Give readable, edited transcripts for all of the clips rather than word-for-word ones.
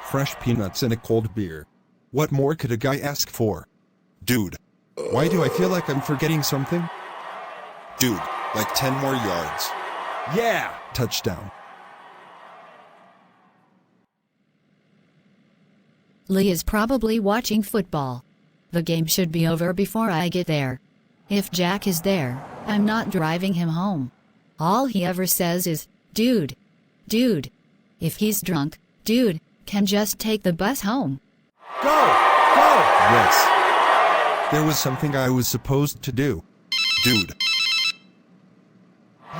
fresh peanuts and a cold beer. What more could a guy ask for? Dude. Why do I feel like I'm forgetting something? Dude, like 10 more yards. Yeah! Touchdown. Lee is probably watching football. The game should be over before I get there. If Jack is there, I'm not driving him home. All he ever says is, dude. Dude. If he's drunk, dude can just take the bus home. Go! Go! Yes. There was something I was supposed to do. Dude.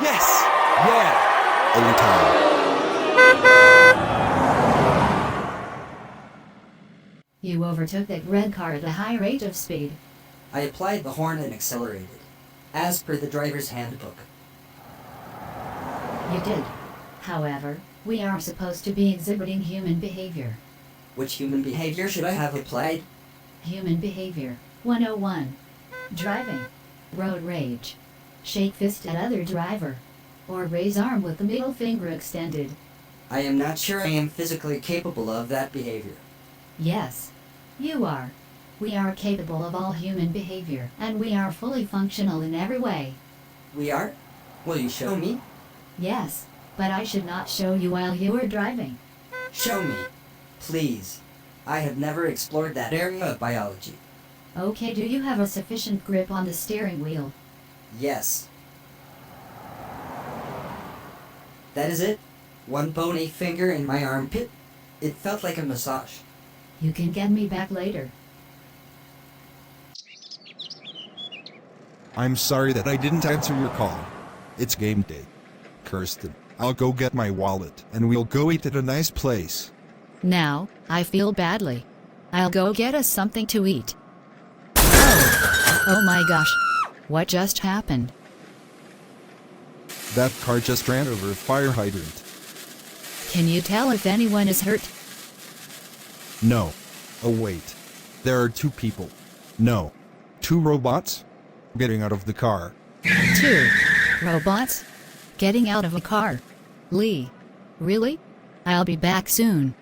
Yes! Yeah! On time. You overtook that red car at a high rate of speed. I applied the horn and accelerated, as per the driver's handbook. You did. However, we are supposed to be exhibiting human behavior. Which human behavior should I have applied? Human behavior 101. Driving. Road rage. Shake fist at other driver. Or raise arm with the middle finger extended. I am not sure I am physically capable of that behavior. Yes. You are. We are capable of all human behavior, and we are fully functional in every way. We are? Will you show me? Yes, but I should not show you while you are driving. Show me. Please. I have never explored that area of biology. Okay, do you have a sufficient grip on the steering wheel? Yes. That is it? One bony finger in my armpit? It felt like a massage. You can get me back later. I'm sorry that I didn't answer your call. It's game day. Kirsten, I'll go get my wallet and we'll go eat at a nice place. Now, I feel badly. I'll go get us something to eat. Oh my gosh. What just happened? That car just ran over a fire hydrant. Can you tell if anyone is hurt? No. Oh wait. There are 2 people. No. 2 robots? Getting out of the car. 2 robots? Getting out of a car? Lee. Really? I'll be back soon.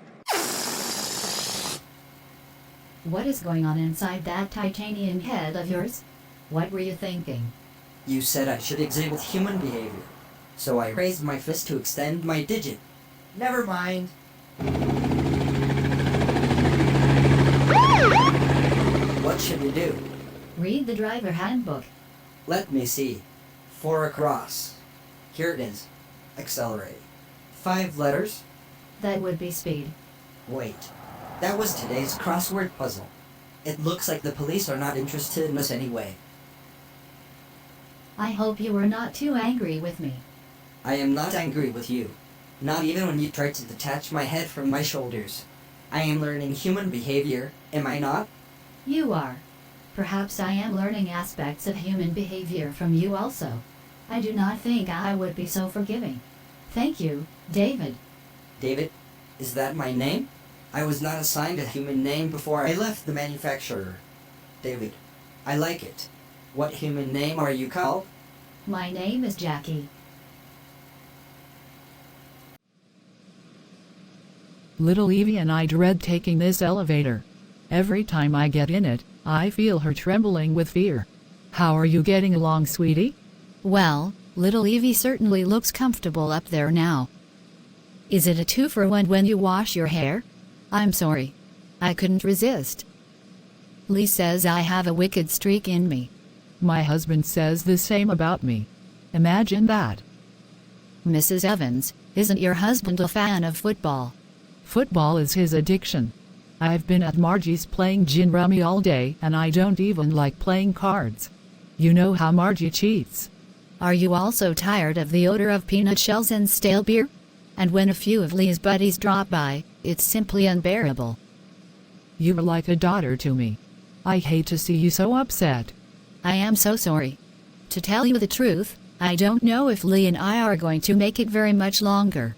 What is going on inside that titanium head of yours? What were you thinking? You said I should exhibit human behavior. So I raised my fist to extend my digit. Never mind. What should we do? Read the driver handbook. Let me see. 4 across. Here it is. Accelerate. 5 letters. That would be speed. Wait. That was today's crossword puzzle. It looks like the police are not interested in us anyway. I hope you were not too angry with me. I am not angry with you. Not even when you tried to detach my head from my shoulders. I am learning human behavior, am I not? You are. Perhaps I am learning aspects of human behavior from you also. I do not think I would be so forgiving. Thank you, David. David? Is that my name? I was not assigned a human name before I left the manufacturer. David, I like it. What human name are you called? My name is Jackie. Little Evie and I dread taking this elevator. Every time I get in it, I feel her trembling with fear. How are you getting along, sweetie? Well, little Evie certainly looks comfortable up there now. Is it a 2-for-1 when you wash your hair? I'm sorry. I couldn't resist. Lee says I have a wicked streak in me. My husband says the same about me. Imagine that. Mrs. Evans, isn't your husband a fan of football? Football is his addiction. I've been at Margie's playing gin rummy all day and I don't even like playing cards. You know how Margie cheats. Are you also tired of the odor of peanut shells and stale beer? And when a few of Lee's buddies drop by, it's simply unbearable. You're like a daughter to me. I hate to see you so upset. I am so sorry. To tell you the truth, I don't know if Lee and I are going to make it very much longer.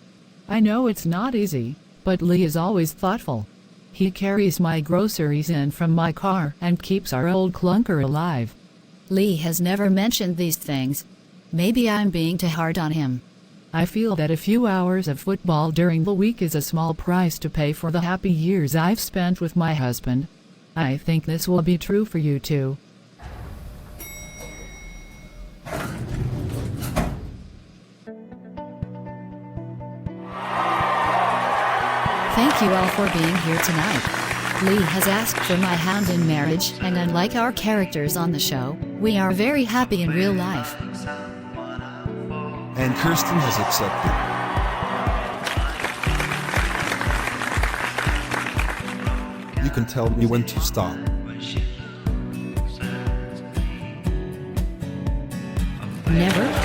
I know it's not easy, but Lee is always thoughtful. He carries my groceries in from my car and keeps our old clunker alive. Lee has never mentioned these things. Maybe I'm being too hard on him. I feel that a few hours of football during the week is a small price to pay for the happy years I've spent with my husband. I think this will be true for you too. Thank you all for being here tonight. Lee has asked for my hand in marriage, and unlike our characters on the show, we are very happy in real life. And Kirsten has accepted. You can tell me when to stop. Never?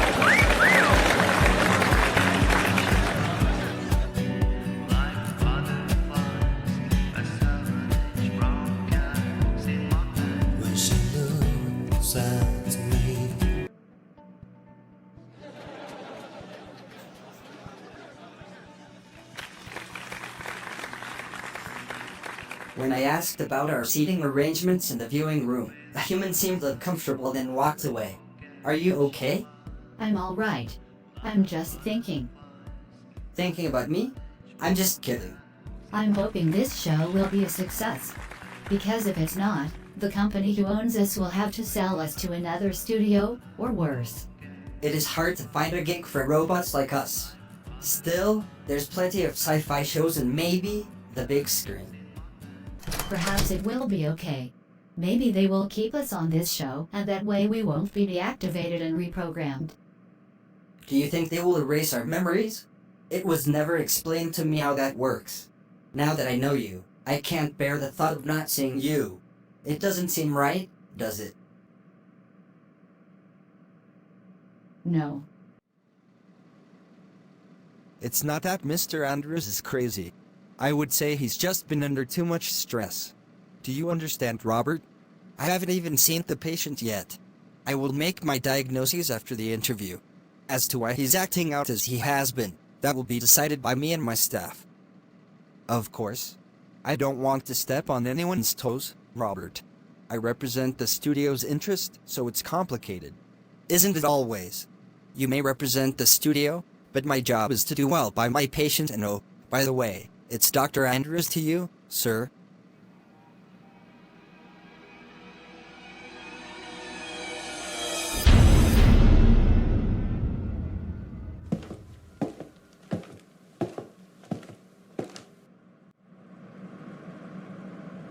When I asked about our seating arrangements in the viewing room, the human seemed uncomfortable and then walked away. Are you okay? I'm alright. I'm just thinking. Thinking about me? I'm just kidding. I'm hoping this show will be a success. Because if it's not, the company who owns us will have to sell us to another studio, or worse. It is hard to find a gig for robots like us. Still, there's plenty of sci-fi shows and maybe the big screen. Perhaps it will be okay. Maybe they will keep us on this show, and that way we won't be deactivated and reprogrammed. Do you think they will erase our memories? It was never explained to me how that works. Now that I know you, I can't bear the thought of not seeing you. It doesn't seem right, does it? No. It's not that Mr. Andrews is crazy. I would say he's just been under too much stress. Do you understand, Robert? I haven't even seen the patient yet. I will make my diagnoses after the interview. As to why he's acting out as he has been, that will be decided by me and my staff. Of course. I don't want to step on anyone's toes, Robert. I represent the studio's interest, so it's complicated. Isn't it always? You may represent the studio, but my job is to do well by my patient and oh, by the way, it's Dr. Andrews to you, sir.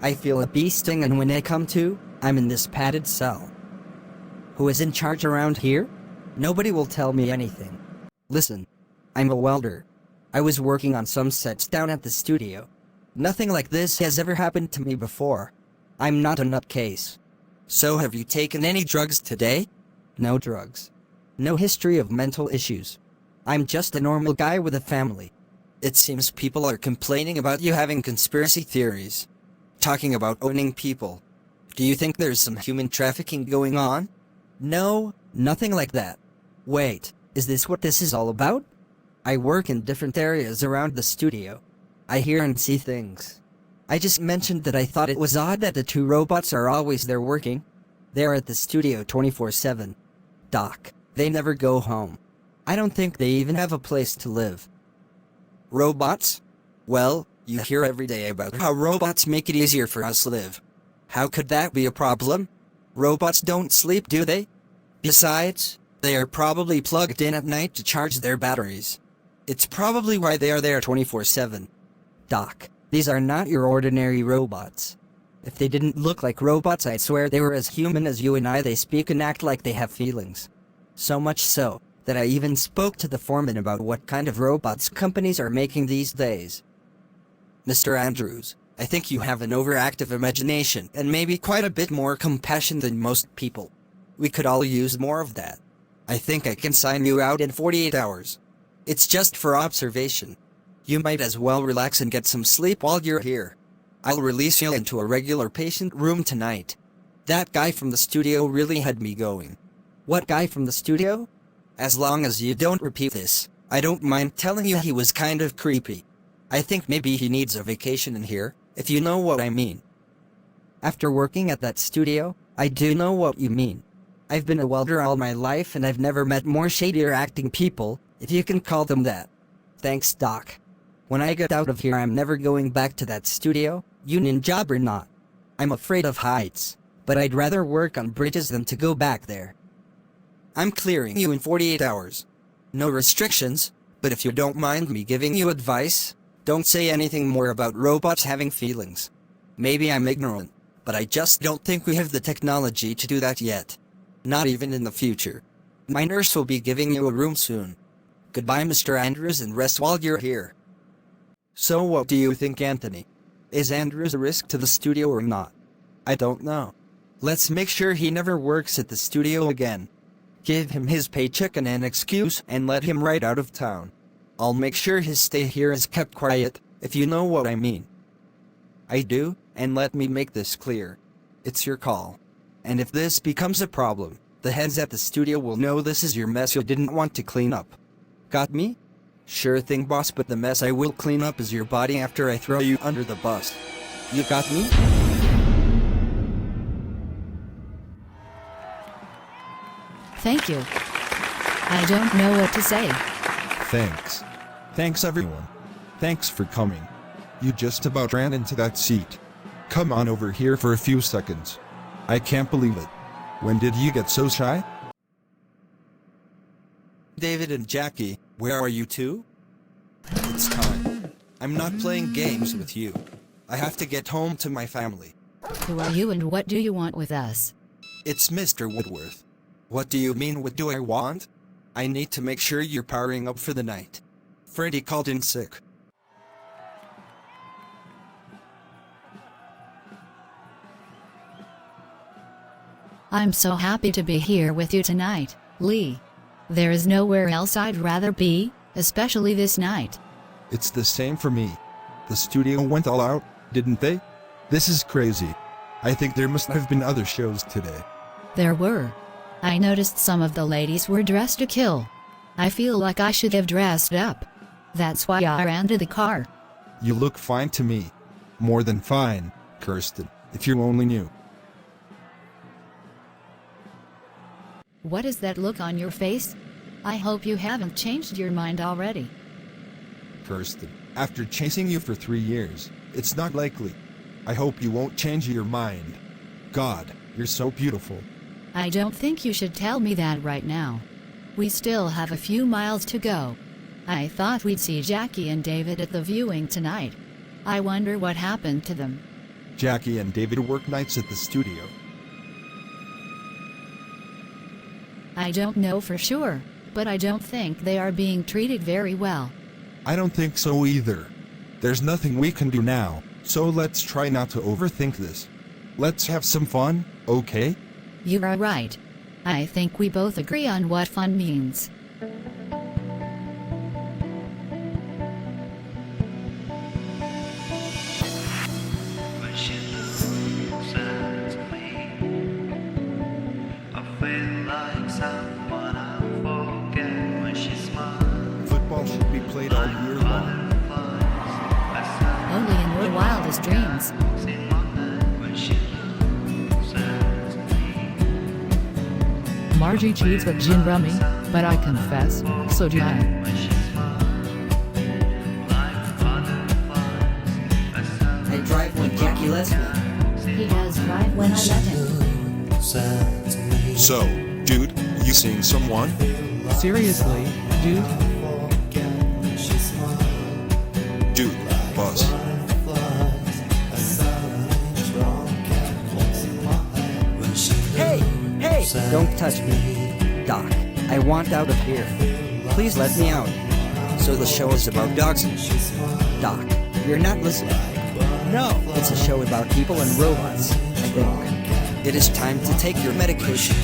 I feel a bee sting, and when I come to, I'm in this padded cell. Who is in charge around here? Nobody will tell me anything. Listen, I'm a welder. I was working on some sets down at the studio. Nothing like this has ever happened to me before. I'm not a nutcase. So have you taken any drugs today? No drugs. No history of mental issues. I'm just a normal guy with a family. It seems people are complaining about you having conspiracy theories. Talking about owning people. Do you think there's some human trafficking going on? No, nothing like that. Wait, is this what this is all about? I work in different areas around the studio. I hear and see things. I just mentioned that I thought it was odd that the two robots are always there working. They're at the studio 24/7. Doc, they never go home. I don't think they even have a place to live. Robots? Well, you hear every day about how robots make it easier for us to live. How could that be a problem? Robots don't sleep, do they? Besides, they are probably plugged in at night to charge their batteries. It's probably why they are there 24/7. Doc, these are not your ordinary robots. If they didn't look like robots, I'd swear they were as human as you and I. They speak and act like they have feelings. So much so, that I even spoke to the foreman about what kind of robots companies are making these days. Mr. Andrews, I think you have an overactive imagination and maybe quite a bit more compassion than most people. We could all use more of that. I think I can sign you out in 48 hours. It's just for observation. You might as well relax and get some sleep while you're here. I'll release you into a regular patient room tonight. That guy from the studio really had me going. What guy from the studio? As long as you don't repeat this, I don't mind telling you he was kind of creepy. I think maybe he needs a vacation in here, if you know what I mean. After working at that studio, I do know what you mean. I've been a welder all my life and I've never met more shadier acting people, If you can call them that. Thanks, Doc. When I get out of here, I'm never going back to that studio, union job or not. I'm afraid of heights, but I'd rather work on bridges than to go back there. I'm clearing you in 48 hours. No restrictions, but if you don't mind me giving you advice, don't say anything more about robots having feelings. Maybe I'm ignorant, but I just don't think we have the technology to do that yet. Not even in the future. My nurse will be giving you a room soon. Goodbye, Mr. Andrews, and rest while you're here. So what do you think, Anthony? Is Andrews a risk to the studio or not? I don't know. Let's make sure he never works at the studio again. Give him his paycheck and an excuse and let him right out of town. I'll make sure his stay here is kept quiet, if you know what I mean. I do, and let me make this clear. It's your call. And if this becomes a problem, the heads at the studio will know this is your mess you didn't want to clean up. Got me? Sure thing, boss, but the mess I will clean up is your body after I throw you under the bus. You got me? Thank you. I don't know what to say. Thanks. Thanks, everyone. Thanks for coming. You just about ran into that seat. Come on over here for a few seconds. I can't believe it. When did you get so shy? David and Jackie, where are you two? It's time. I'm not playing games with you. I have to get home to my family. Who are you and what do you want with us? It's Mr. Woodworth. What do you mean, what do I want? I need to make sure you're powering up for the night. Freddy called in sick. I'm so happy to be here with you tonight, Lee. There is nowhere else I'd rather be, especially this night. It's the same for me. The studio went all out, didn't they? This is crazy. I think there must have been other shows today. There were. I noticed some of the ladies were dressed to kill. I feel like I should have dressed up. That's why I ran to the car. You look fine to me. More than fine, Kirsten, if you only knew. What is that look on your face? I hope you haven't changed your mind already. Kirsten, after chasing you for 3 years, it's not likely. I hope you won't change your mind. God, you're so beautiful. I don't think you should tell me that right now. We still have a few miles to go. I thought we'd see Jackie and David at the viewing tonight. I wonder what happened to them. Jackie and David work nights at the studio. I don't know for sure, but I don't think they are being treated very well. I don't think so either. There's nothing we can do now, so let's try not to overthink this. Let's have some fun, okay? You are right. I think we both agree on what fun means. When she looks at me, I feel like someone I forget. When she smiles, Football should be played all year long. Only in your wildest dreams. in my head. When she looks at me, Margie cheats at gin rummy, but I confess, so do I. when she smiles, like butterflies. That's how I drive when Jackie lets me. He does drive when I let him. So, dude, you seeing someone? Seriously, dude? Dude, boss. Hey! Hey! Don't touch me. Doc, I want out of here. Please let me out. So the show is about dogs? Doc, you're not listening. No, it's a show about people and robots, I think. It is time to take your medication.